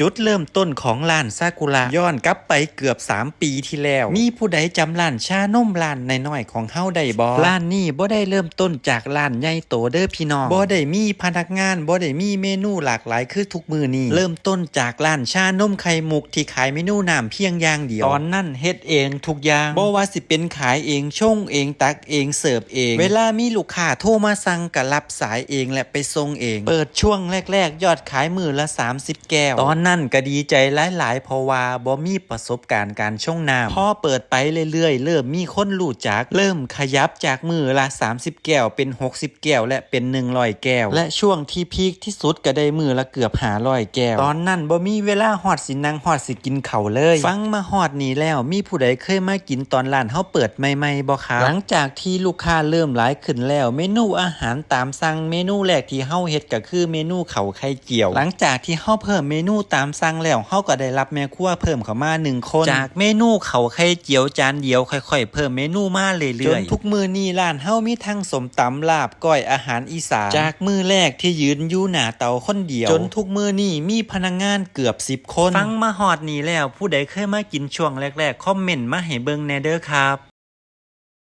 จุดเริ่มต้นของร้านซากุระย้อนกลับไปเกือบ3 ปีที่แล้วมีผู้ใดจำร้านชานมร้านน้อยๆของเฮาได้บ่ร้านนี้บ่ได้เริ่มต้นจากร้านใหญ่โตเด้อพี่น้องบ่ได้มีพนักงานบ่ได้มีเมนูหลากหลายคือทุกมื้อนี้เริ่มต้นจากร้านชานมไข่มุกที่ขายเมนูน้ำเพียงอย่างเดียวตอนนั้นเฮ็ดเองทุกอย่างบ่ว่าสิเป็นขายเองชงเองตักเองเสิร์ฟเองเวลามีลูกค้าโทรมาสั่งก็รับสายเองและไปส่งเองเปิดช่วงแรกๆยอดขายมื้อละ30แก้วตอนนั้นก็ดีใจหลายๆเพราะว่าบ่มีประสบการณ์การชงน้ำพอเปิดไปเรื่อยๆเริ่มมีคนรู้จักเริ่มขยับจากมื้อละ30แก้วเป็น60แก้วและเป็น100แก้วและช่วงที่พีคที่สุดก็ได้มื้อละเกือบ500แก้วตอนนั้นบ่มีเวลาฮอดสินั่งฮอดสิกินข้าวเลยฟังมาฮอดนี้แล้วมีผู้ใดเคยมากินตอนร้านเฮาเปิดใหม่ๆบ่ครับหลังจากที่ลูกค้าเริ่มหลายขึ้นแล้วเมนูอาหารตามสั่งเมนูแรกที่เฮาเฮ็ดก็คือเมนูข้าวไข่เจียวหลังจากที่เฮาเพิ่มเมนูตามสั่งแล้วเฮาก็ได้รับแม่ครัวเพิ่มเข้ามา1คนจากเมนูข้าวไข่เจียวจานเดียวค่อยๆเพิ่มเมนูมาเรื่อยๆจนทุกมื้อนี้ร้านเฮามีทั้งส้มตำลาบก้อยอาหารอีสานจากมื้อแรกที่ยืนอยู่หน้าเตาคนเดียวจนทุกมื้อนี้มีพนักงานเกือบ10คนฟังมาฮอดนี้แล้วผู้ใดเคยมากินช่วงแรกๆคอมเมนต์มาให้เบิ่งแหน่เด้อครับ